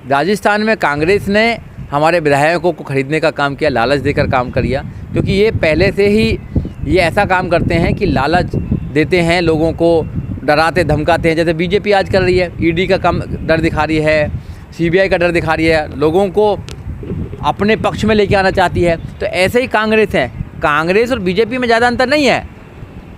राजस्थान में कांग्रेस ने हमारे विधायकों को खरीदने का काम किया, लालच देकर काम किया, क्योंकि ये पहले से ही ये ऐसा काम करते हैं कि लालच देते हैं, लोगों को डराते धमकाते हैं। जैसे बीजेपी आज कर रही है, ईडी का काम डर दिखा रही है, सीबीआई का डर दिखा रही है, लोगों को अपने पक्ष में लेके आना चाहती है। तो ऐसे ही कांग्रेस है, कांग्रेस और बीजेपी में ज़्यादा अंतर नहीं है,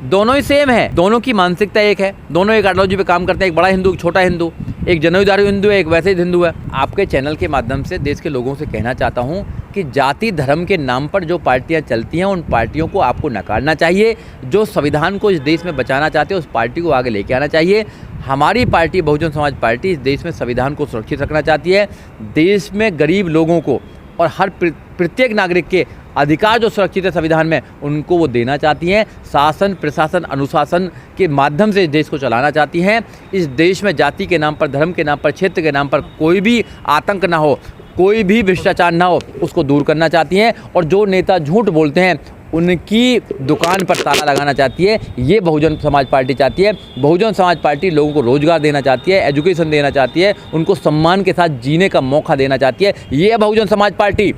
दोनों ही सेम है, दोनों की मानसिकता एक है, दोनों एक आइडियोलॉजी पे काम करते हैं। एक बड़ा हिंदू, एक छोटा हिंदू, एक जनोदारी हिंदू है, एक वैसे ही हिंदू है। आपके चैनल के माध्यम से देश के लोगों से कहना चाहता हूँ कि जाति धर्म के नाम पर जो पार्टियां चलती हैं, उन पार्टियों को आपको नकारना चाहिए। जो संविधान को इस देश में बचाना चाहते हैं, उस पार्टी को आगे लेके आना चाहिए। हमारी पार्टी बहुजन समाज पार्टी इस देश में संविधान को सुरक्षित रखना चाहती है। देश में गरीब लोगों को और हर प्रत्येक नागरिक के अधिकार जो सुरक्षित है संविधान में, उनको वो देना चाहती हैं। शासन, प्रशासन, अनुशासन के माध्यम से इस देश को चलाना चाहती हैं। इस देश में जाति के नाम पर, धर्म के नाम पर, क्षेत्र के नाम पर कोई भी आतंक ना हो, कोई भी भ्रष्टाचार ना हो, उसको दूर करना चाहती हैं। और जो नेता झूठ बोलते हैं, उनकी दुकान पर ताला लगाना चाहती है। ये बहुजन समाज पार्टी चाहती है। बहुजन समाज पार्टी लोगों को रोजगार देना चाहती है, एजुकेशन देना चाहती है, उनको सम्मान के साथ जीने का मौका देना चाहती है। ये है बहुजन समाज पार्टी।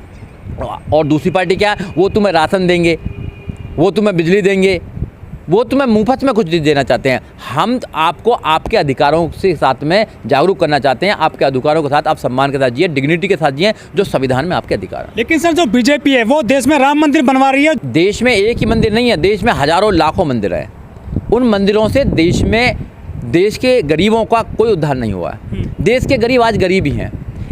और दूसरी पार्टी क्या है? वो तुम्हें राशन देंगे, वो तुम्हें बिजली देंगे, वो तुम्हें मुफ्त में कुछ देना चाहते हैं। हम आपको आपके अधिकारों से साथ में जागरूक करना चाहते हैं। आपके अधिकारों के साथ आप सम्मान के साथ जिए, डिग्निटी के साथ जिए, जो संविधान में आपके अधिकार हैं। लेकिन सर, जो बीजेपी है वो देश में राम मंदिर बनवा रही है। देश में एक ही मंदिर नहीं है, देश में हजारों लाखों मंदिर हैं। उन मंदिरों से देश के गरीबों का कोई उद्धार नहीं हुआ है। देश के गरीब आज गरीब ही हैं।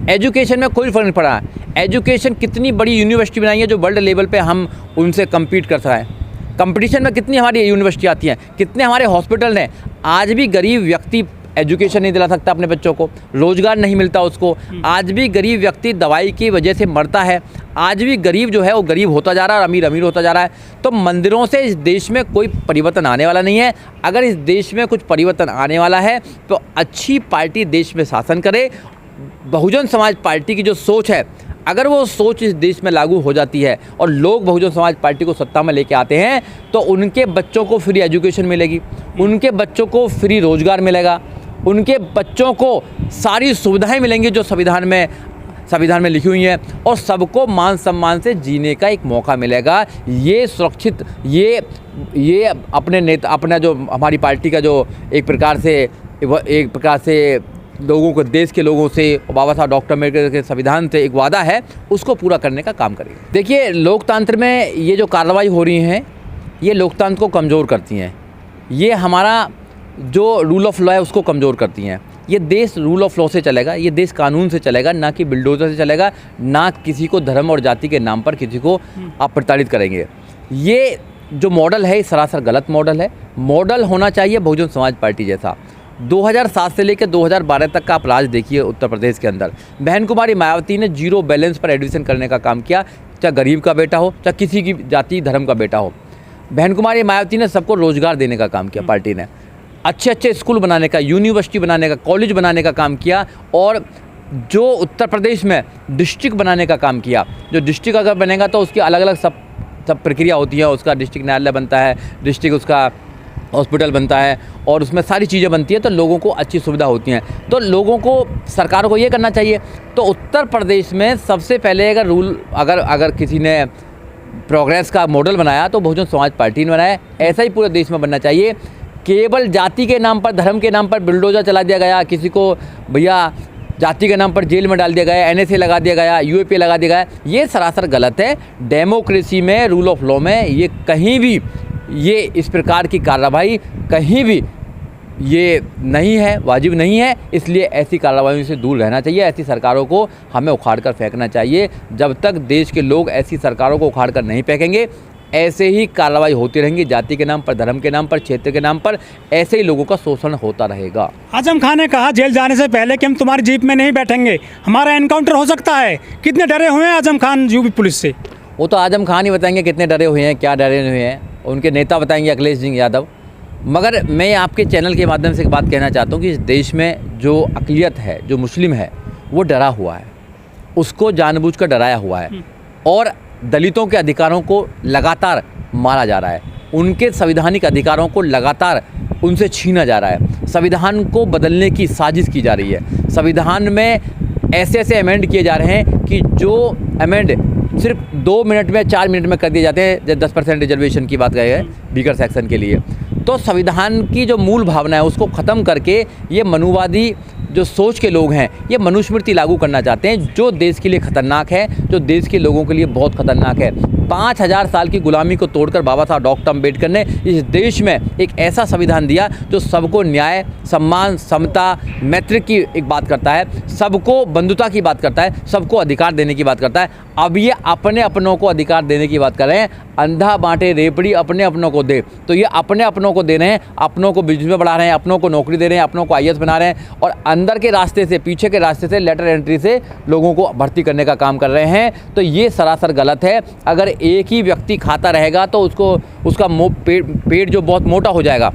एजुकेशन में कोई फर्क नहीं पड़ा है। एजुकेशन कितनी बड़ी यूनिवर्सिटी बनाई है जो वर्ल्ड लेवल पे हम उनसे कम्पीट कर सकें। कंपटीशन में कितनी हमारी यूनिवर्सिटी आती हैं, कितने हमारे हॉस्पिटल हैं। आज भी गरीब व्यक्ति एजुकेशन नहीं दिला सकता अपने बच्चों को, रोजगार नहीं मिलता उसको। आज भी गरीब व्यक्ति दवाई की वजह से मरता है। आज भी गरीब जो है वो गरीब होता जा रहा है और अमीर अमीर होता जा रहा है। तो मंदिरों से इस देश में कोई परिवर्तन आने वाला नहीं है। अगर इस देश में कुछ परिवर्तन आने वाला है तो अच्छी पार्टी देश में शासन करे। बहुजन समाज पार्टी की जो सोच है, अगर वो सोच इस देश में लागू हो जाती है और लोग बहुजन समाज पार्टी को सत्ता में लेके आते हैं, तो उनके बच्चों को फ्री एजुकेशन मिलेगी, उनके बच्चों को फ्री रोजगार मिलेगा, उनके बच्चों को सारी सुविधाएं मिलेंगी जो संविधान में लिखी हुई हैं, और सबको मान सम्मान से जीने का एक मौका मिलेगा। ये सुरक्षित, ये अपने नेता, अपना जो हमारी पार्टी का जो एक प्रकार से लोगों को, देश के लोगों से, बाबा साहब डॉक्टर अम्बेडकर के संविधान से एक वादा है, उसको पूरा करने का काम करेंगे। देखिए, लोकतंत्र में ये जो कार्रवाई हो रही हैं, ये लोकतंत्र को कमज़ोर करती हैं। ये हमारा जो रूल ऑफ लॉ है उसको कमज़ोर करती हैं। ये देश रूल ऑफ लॉ से चलेगा, ये देश कानून से चलेगा, ना कि बिल्डोजर से चलेगा, ना किसी को धर्म और जाति के नाम पर किसी को आप प्रताड़ित करेंगे। ये जो मॉडल है, ये सरासर गलत मॉडल है। मॉडल होना चाहिए बहुजन समाज पार्टी जैसा। 2007 से लेकर 2012 तक का आप राज देखिए उत्तर प्रदेश के अंदर। बहन कुमारी मायावती ने जीरो बैलेंस पर एडमिशन करने का काम किया, चाहे गरीब का बेटा हो, चाहे किसी की जाति धर्म का बेटा हो। बहन कुमारी मायावती ने सबको रोजगार देने का काम किया। पार्टी ने अच्छे स्कूल बनाने का, यूनिवर्सिटी बनाने का, कॉलेज बनाने का काम किया। और जो उत्तर प्रदेश में डिस्ट्रिक्ट बनाने का काम किया, जो डिस्ट्रिक्ट अगर बनेगा तो उसकी अलग अलग सब प्रक्रिया होती है। उसका डिस्ट्रिक्ट न्यायालय बनता है, डिस्ट्रिक्ट उसका हॉस्पिटल बनता है, और उसमें सारी चीज़ें बनती हैं, तो लोगों को अच्छी सुविधा होती हैं। तो लोगों को, सरकार को ये करना चाहिए। तो उत्तर प्रदेश में सबसे पहले अगर किसी ने प्रोग्रेस का मॉडल बनाया तो बहुजन समाज पार्टी ने बनाया। ऐसा ही पूरे देश में बनना चाहिए। केवल जाति के नाम पर, धर्म के नाम पर बिल्डोजर चला दिया गया, किसी को भैया जाति के नाम पर जेल में डाल दिया गया, NSA लगा दिया गया, UAP लगा दिया गया, ये सरासर गलत है। डेमोक्रेसी में, रूल ऑफ लॉ में ये कहीं भी इस प्रकार की कार्रवाई कहीं भी ये नहीं है, वाजिब नहीं है। इसलिए ऐसी कार्रवाइयों से दूर रहना चाहिए। ऐसी सरकारों को हमें उखाड़ कर फेंकना चाहिए। जब तक देश के लोग ऐसी सरकारों को उखाड़ कर नहीं फेंकेंगे, ऐसे ही कार्रवाई होती रहेंगी। जाति के नाम पर, धर्म के नाम पर, क्षेत्र के नाम पर ऐसे ही लोगों का शोषण होता रहेगा। आजम खान ने कहा जेल जाने से पहले कि हम तुम्हारी जीप में नहीं बैठेंगे, हमारा एनकाउंटर हो सकता है। कितने डरे हुए हैं आजम खान यूपी पुलिस से? वो तो आजम खान ही बताएंगे कितने डरे हुए हैं, क्या डरे हुए हैं। उनके नेता बताएंगे, अखिलेश सिंह यादव। मगर मैं आपके चैनल के माध्यम से एक बात कहना चाहता हूँ कि इस देश में जो अक़लियत है, जो मुस्लिम है, वो डरा हुआ है, उसको जानबूझकर डराया हुआ है। और दलितों के अधिकारों को लगातार मारा जा रहा है, उनके संवैधानिक अधिकारों को लगातार उनसे छीना जा रहा है। संविधान को बदलने की साजिश की जा रही है। संविधान में ऐसे ऐसे अमेंड किए जा रहे हैं कि जो अमेंड सिर्फ 2 मिनट में 4 मिनट में कर दिए जाते हैं। जब 10% रिजर्वेशन की बात करें वीकर सेक्शन के लिए, तो संविधान की जो मूल भावना है उसको ख़त्म करके ये मनुवादी जो सोच के लोग हैं ये मनुस्मृति लागू करना चाहते हैं, जो देश के लिए ख़तरनाक है, जो देश के लोगों के लिए बहुत ख़तरनाक है। 5000 साल की गुलामी को तोड़कर बाबा साहब डॉक्टर अम्बेडकर ने इस देश में एक ऐसा संविधान दिया जो सबको न्याय, सम्मान, समता, मैत्री की एक बात करता है, सबको बंधुता की बात करता है, सबको अधिकार देने की बात करता है। अब ये अपने अपनों को अधिकार देने की बात कर रहे हैं। अंधा बांटे रेपड़ी अपने अपनों को दे, तो ये अपने अपनों को दे रहे हैं, अपनों को बिजनेस में बढ़ा रहे हैं, अपनों को नौकरी दे रहे हैं, अपनों को IAS बना रहे हैं और अंदर के रास्ते से, पीछे के रास्ते से, लेटर एंट्री से लोगों को भर्ती करने का काम कर रहे हैं। तो ये सरासर गलत है। अगर एक ही व्यक्ति खाता रहेगा तो उसका पेट जो बहुत मोटा हो जाएगा,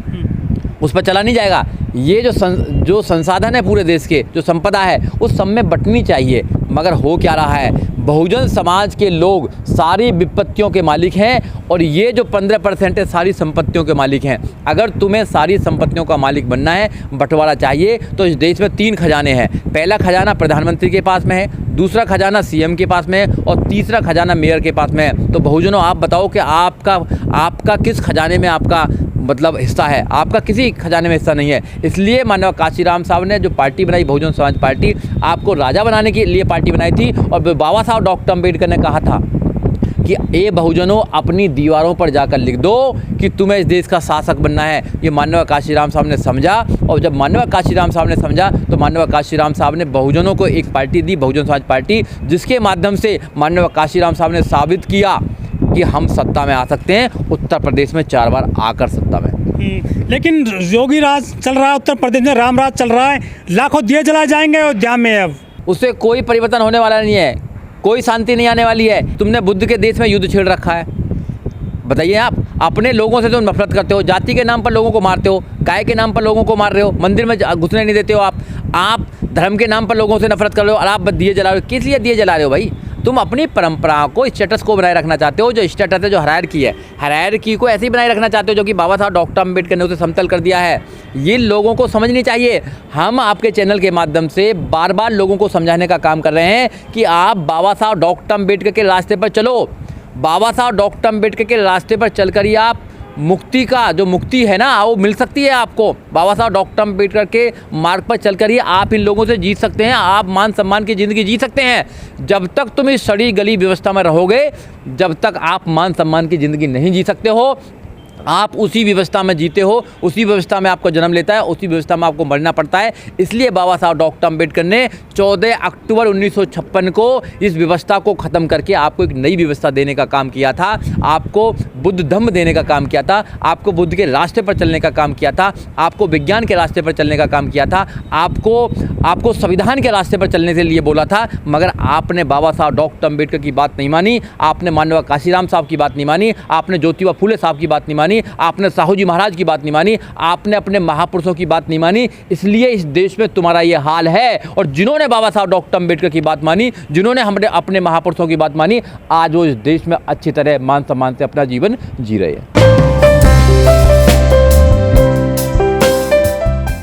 उस पर चला नहीं जाएगा। ये जो संसाधन है पूरे देश के, जो संपदा है, उस सब में बंटनी चाहिए। मगर हो क्या रहा है, बहुजन समाज के लोग सारी विपत्तियों के मालिक हैं और ये जो 15% है सारी संपत्तियों के मालिक हैं। अगर तुम्हें सारी संपत्तियों का मालिक बनना है, बंटवारा चाहिए, तो इस देश में 3 खजाने हैं। पहला खजाना प्रधानमंत्री के पास में है, दूसरा खजाना CM के पास में है और तीसरा खजाना मेयर के पास में है। तो बहुजनों, आप बताओ कि आपका किस खजाने में आपका मतलब हिस्सा है? आपका किसी खजाने में हिस्सा नहीं है। इसलिए माननीय काशीराम साहब ने जो पार्टी बनाई, बहुजन समाज पार्टी, आपको राजा बनाने के लिए पार्टी बनाई थी। और बाबा साहब डॉक्टर अम्बेडकर ने कहा था कि ए बहुजनों, अपनी दीवारों पर जाकर लिख दो कि तुम्हें इस देश का शासक बनना है। ये माननीय काशीराम साहब ने समझा और जब माननीय काशीराम साहब ने समझा तो माननीय काशीराम साहब ने बहुजनों को एक पार्टी दी, बहुजन समाज पार्टी, जिसके माध्यम से माननीय काशीराम साहब ने साबित किया कि हम सत्ता में आ सकते हैं। उत्तर प्रदेश में 4 बार आकर सत्ता में। लेकिन योगी राज चल रहा है, उत्तर प्रदेश में राम राज चल रहा है, लाखों दिए जलाए जाएंगे अयोध्या में। अब उससे कोई परिवर्तन होने वाला नहीं है, कोई शांति नहीं आने वाली है। तुमने बुद्ध के देश में युद्ध छेड़ रखा है। बताइए, आप अपने लोगों से तुम नफरत करते हो, जाति के नाम पर लोगों को मारते हो, गाय के नाम पर लोगों को मार रहे हो, मंदिर में घुसने नहीं देते हो, आप धर्म के नाम पर लोगों से नफरत कर रहे हो और आप दिए जला रहे हो। किस लिए दिए जला रहे हो भाई? तुम अपनी परंपरा को, स्टेटस को बनाए रखना चाहते हो। जो स्टेटस है, जो हायरार्की है, हायरार्की को ऐसी बनाए रखना चाहते हो जो कि बाबा साहब डॉक्टर अम्बेडकर ने उसे समतल कर दिया है। ये लोगों को समझनी चाहिए। हम आपके चैनल के माध्यम से बार बार लोगों को समझाने का काम कर रहे हैं कि आप बाबा साहब डॉक्टर अम्बेडकर के रास्ते पर चलो। बाबा साहब डॉक्टर अम्बेडकर के रास्ते पर चलकर ही आप मुक्ति का, जो मुक्ति है ना, वो मिल सकती है आपको। बाबा साहब डॉक्टर अम्बेडकर के मार्ग पर चलकर ही आप इन लोगों से जीत सकते हैं, आप मान सम्मान की ज़िंदगी जी सकते हैं। जब तक तुम इस सड़ी गली व्यवस्था में रहोगे, जब तक आप मान सम्मान की ज़िंदगी नहीं जी सकते हो। आप उसी व्यवस्था में जीते हो, उसी व्यवस्था में आपको जन्म लेता है, उसी व्यवस्था में आपको मरना पड़ता है। इसलिए बाबा साहब डॉक्टर अम्बेडकर ने 14 अक्टूबर 1956 को इस व्यवस्था को ख़त्म करके आपको एक नई व्यवस्था देने का काम किया था। आपको बुद्ध धम्म देने का काम किया था, आपको बुद्ध के रास्ते पर चलने का काम किया था, आपको विज्ञान के रास्ते पर चलने का काम किया था, आपको संविधान के रास्ते पर चलने के लिए बोला था। मगर आपने बाबा साहब डॉक्टर अम्बेडकर की बात नहीं मानी, आपने माननीय काशीराम साहब की बात नहीं मानी, आपने ज्योतिबा फुले साहब की बात नहीं मानी, आपने साहू जी महाराज की बात नहीं मानी, आपने अपने महापुरुषों की बात नहीं मानी। इसलिए इस देश में तुम्हारा ये हाल है। और जिन्होंने बाबा साहब डॉक्टर अम्बेडकर की बात मानी, जिन्होंने हमने अपने महापुरुषों की बात मानी, आज वो इस देश में अच्छी तरह मान सम्मान से अपना जीवन जी रहे हैं।